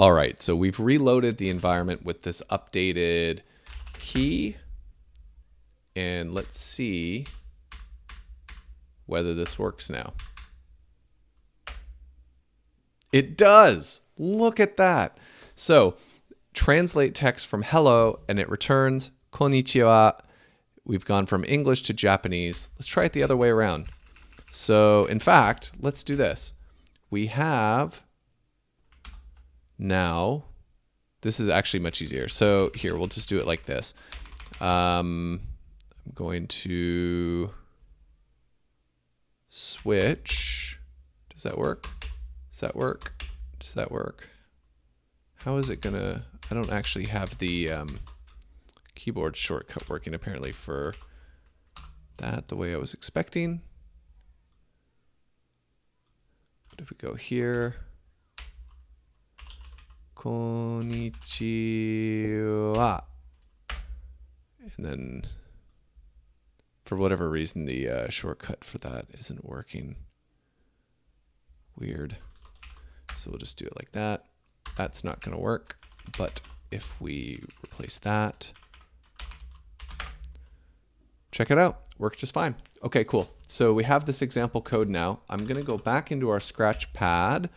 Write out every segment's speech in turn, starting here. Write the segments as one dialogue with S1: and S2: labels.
S1: All right, so we've reloaded the environment with this updated key. And let's see whether this works now. It does. Look at that. So translate text from hello and it returns konnichiwa. We've gone from English to Japanese. Let's try it the other way around. So in fact, let's do this. We have now, this is actually much easier. So here, we'll just do it like this. I'm going to switch. Does that work? Does that work? Does that work? How is it gonna, I don't actually have the keyboard shortcut working apparently for that the way I was expecting. But if we go here, konnichiwa, and then for whatever reason the shortcut for that isn't working. Weird. So we'll just do it like that. That's not going to work, but if we replace that, check it out, works just fine. Okay, cool. So we have this example code now. I'm going to go back into our Scratch pad,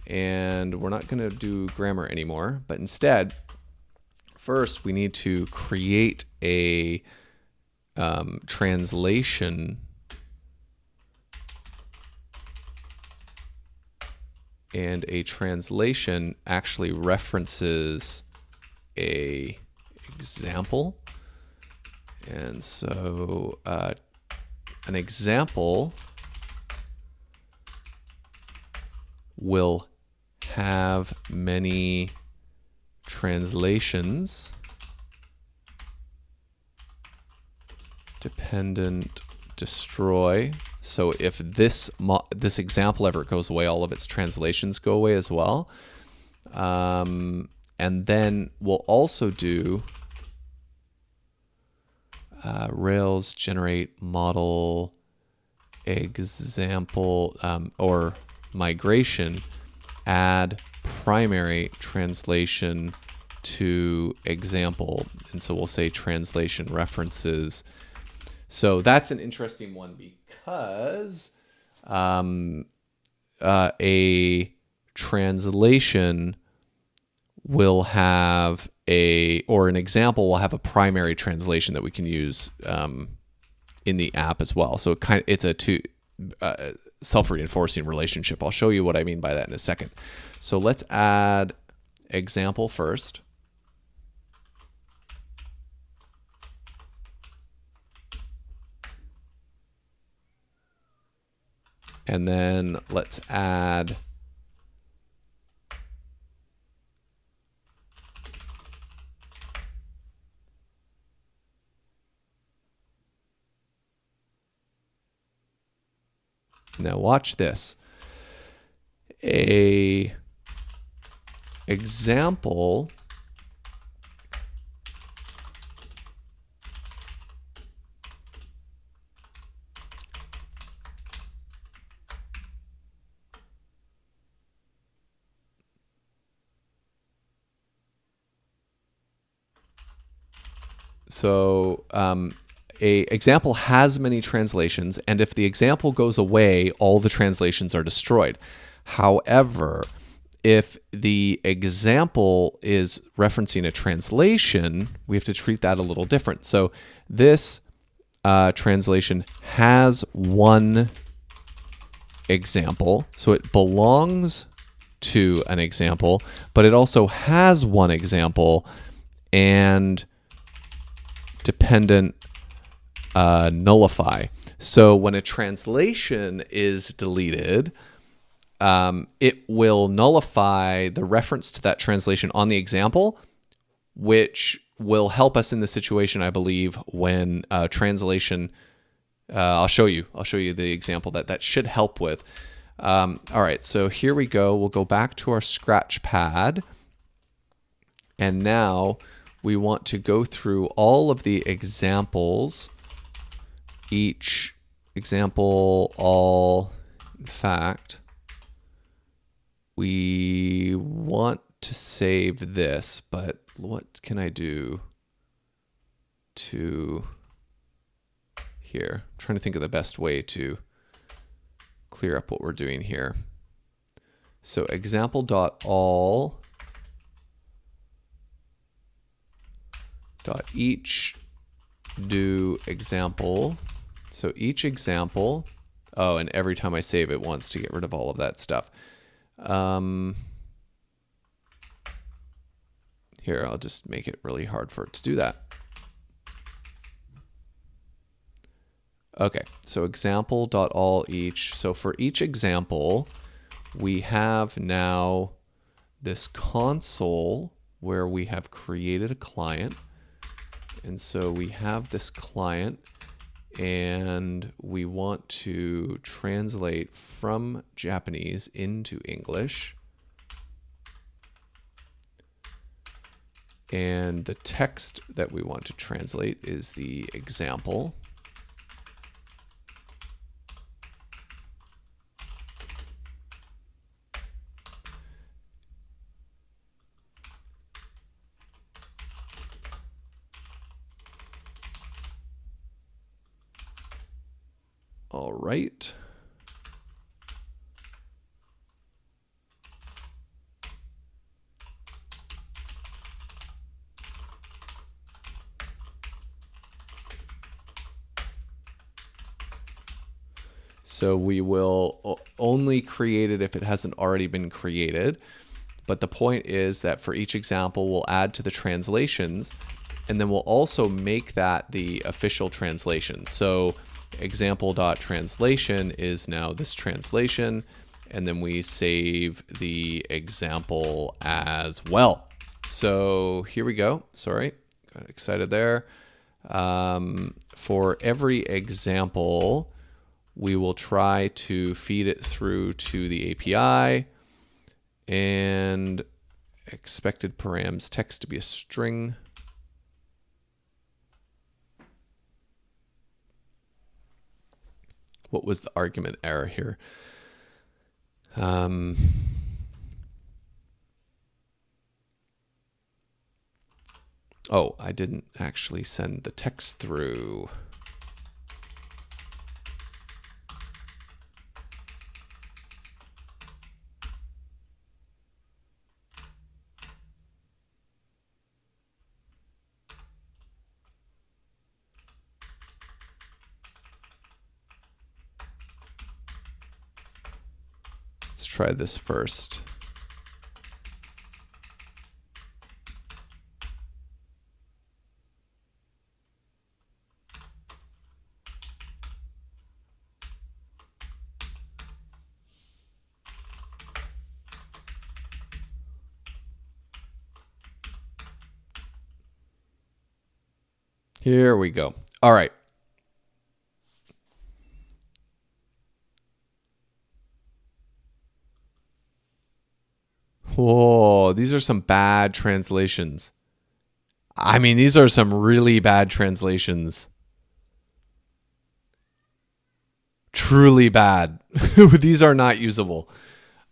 S1: and we're not going to do grammar anymore, but instead, first we need to create a translation. And a translation actually references a example. And so an example will have many translations dependent destroy. So if this example ever goes away, all of its translations go away as well. And then we'll also do Rails generate model example or migration, add primary translation to example. And so we'll say translation references. So that's an interesting one because a translation will have or an example will have a primary translation that we can use in the app as well. So it's a self-reinforcing relationship. I'll show you what I mean by that in a second. So let's add example first. And then let's add now watch this. A example So a example has many translations, and if the example goes away, all the translations are destroyed. However, if the example is referencing a translation, we have to treat that a little different. So this translation has one example, so it belongs to an example, but it also has one example and dependent nullify. So when a translation is deleted, it will nullify the reference to that translation on the example, which will help us in the situation, I believe, when translation. I'll show you the example that should help with. All right, so here we go. We'll go back to our Scratch pad, and now we want to go through all of the examples, each example, all. In fact, we want to save this, but what can I do to here? I'm trying to think of the best way to clear up what we're doing here. So example.all each do example. So each example, oh, and every time I save it wants to get rid of all of that stuff. Here, I'll just make it really hard for it to do that. Okay, so example.all each. So for each example, we have now this console where we have created a client. And so we have this client and we want to translate from Japanese into English. And the text that we want to translate is the example. All right. So we will only create it if it hasn't already been created. But the point is that for each example, we'll add to the translations, and then we'll also make that the official translation. So example.translation is now this translation, and then we save the example as well. So here we go. Sorry, got excited there. For every example, we will try to feed it through to the API, and expected params text to be a string. What was the argument error here? Oh, I didn't actually send the text through. Let's try this first. Here we go. All right. Whoa, these are some bad translations. I mean, these are some really bad translations. Truly bad. These are not usable.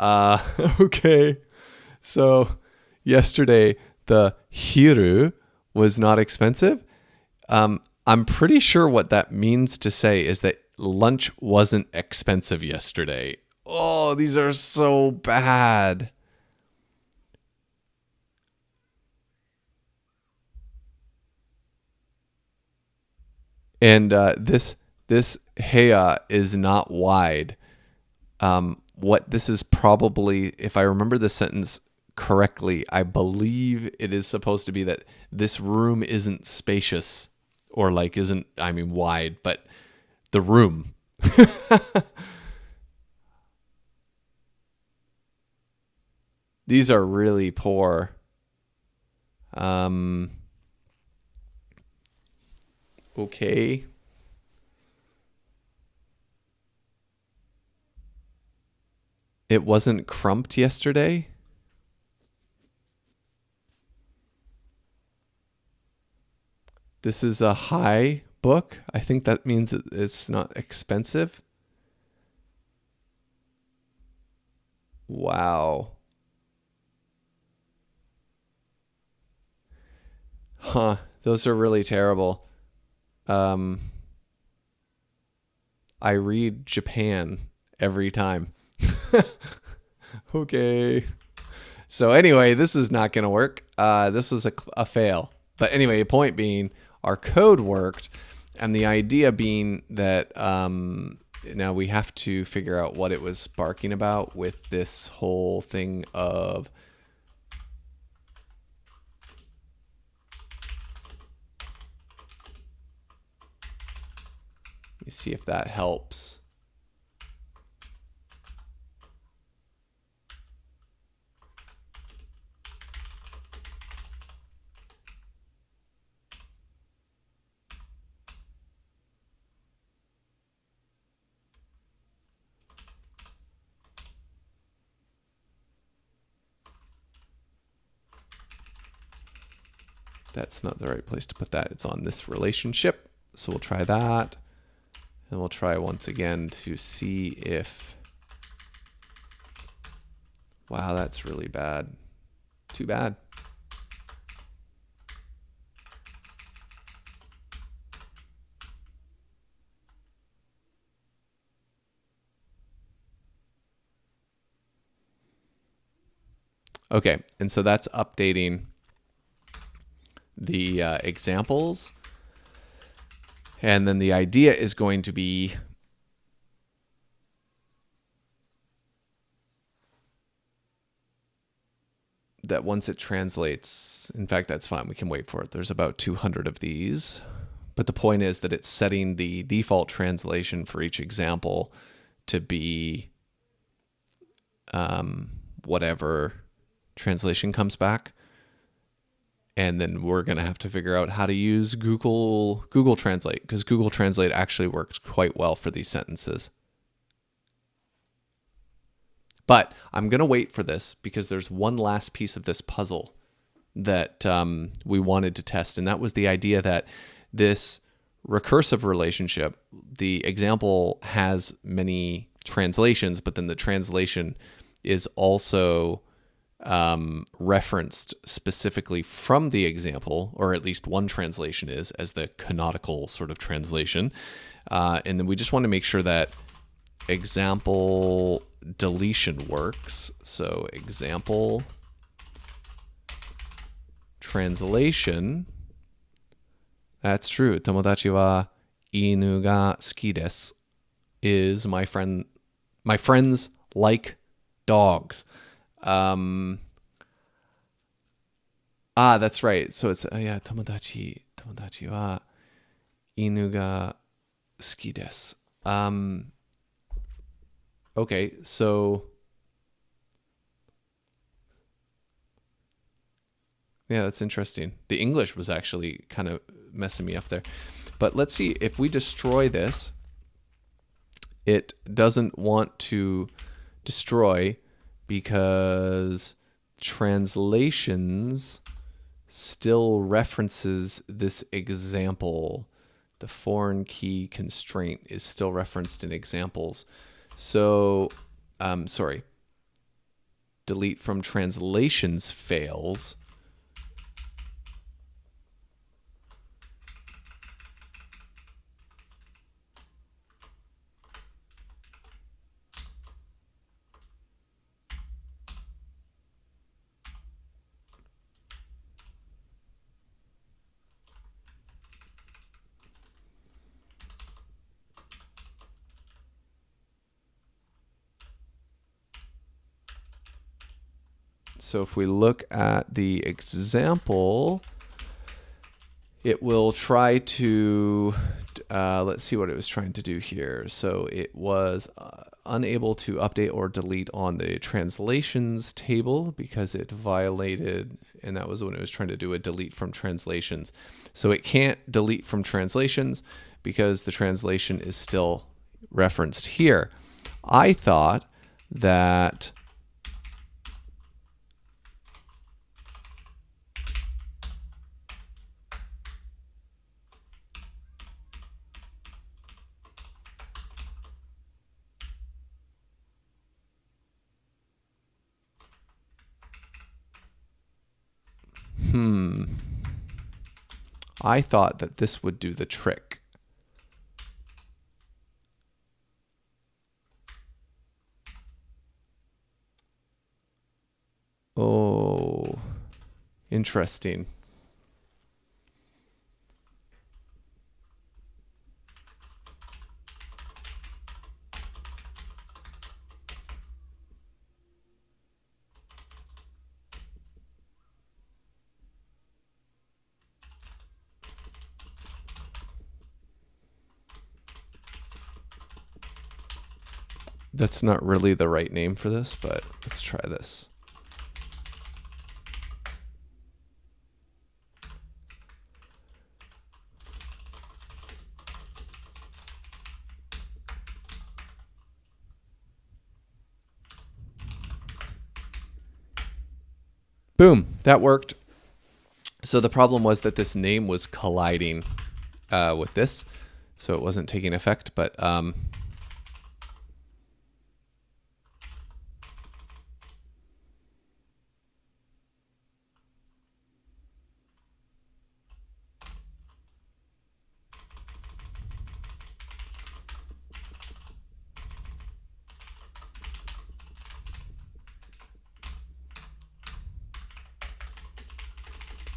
S1: Okay. So yesterday, the hiru was not expensive. I'm pretty sure what that means to say is that lunch wasn't expensive yesterday. Oh, these are so bad. And this heya is not wide. What this is probably, if I remember the sentence correctly, I believe it is supposed to be that this room isn't spacious, or like isn't, I mean, wide, but the room. These are really poor. Okay. It wasn't crumped yesterday. This is a high book. I think that means it's not expensive. Wow. Huh. Those are really terrible. Um, I read Japan every time. Okay. So anyway, this is not going to work. This was a fail. But anyway, point being, our code worked, and the idea being that now we have to figure out what it was barking about with this whole thing of let me see if that helps. That's not the right place to put that. It's on this relationship. So we'll try that. And we'll try once again to see if... Wow, that's really bad. Too bad. Okay, and so that's updating the examples. And then the idea is going to be that once it translates, in fact, that's fine. We can wait for it. There's about 200 of these. But the point is that it's setting the default translation for each example to be whatever translation comes back. And then we're going to have to figure out how to use Google Translate, because Google Translate actually works quite well for these sentences. But I'm going to wait for this because there's one last piece of this puzzle that we wanted to test. And that was the idea that this recursive relationship, the example has many translations, but then the translation is also referenced specifically from the example, or at least one translation is, as the canonical sort of translation. And then we just want to make sure that example deletion works. So example translation. That's true. Tomodachi wa inu ga suki desu is my friends like dogs. That's right. So it's yeah, tomodachi wa inu ga suki desu. Okay, so yeah, that's interesting. The English was actually kind of messing me up there. But let's see if we destroy this. It doesn't want to destroy because translations still references this example. The foreign key constraint is still referenced in examples. So, sorry, delete from translations fails. So if we look at the example, it will try to, let's see what it was trying to do here. So it was unable to update or delete on the translations table because it violated, and that was when it was trying to do a delete from translations. So it can't delete from translations because the translation is still referenced here. I thought that I thought that this would do the trick. Oh, interesting. That's not really the right name for this, but let's try this. Boom, that worked. So the problem was that this name was colliding with this, so it wasn't taking effect, but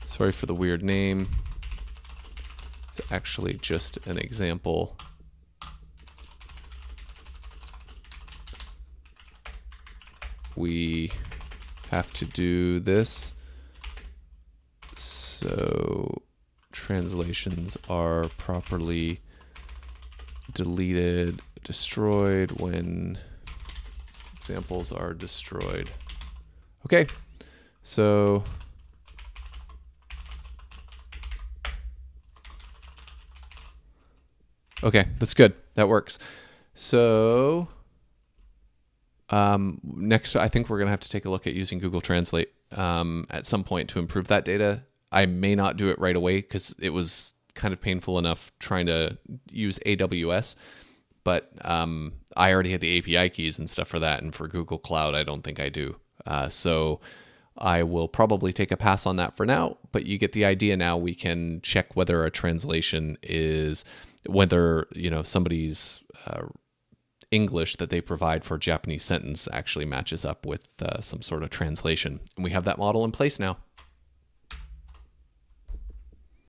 S1: sorry for the weird name. It's actually just an example. We have to do this. So translations are properly deleted, destroyed when examples are destroyed. Okay, so okay, that's good. That works. So next, I think we're going to have to take a look at using Google Translate at some point to improve that data. I may not do it right away because it was kind of painful enough trying to use AWS, but I already had the API keys and stuff for that, and for Google Cloud, I don't think I do. So I will probably take a pass on that for now, but you get the idea now. We can check whether a translation is, whether, you know, somebody's English that they provide for a Japanese sentence actually matches up with some sort of translation. And we have that model in place now.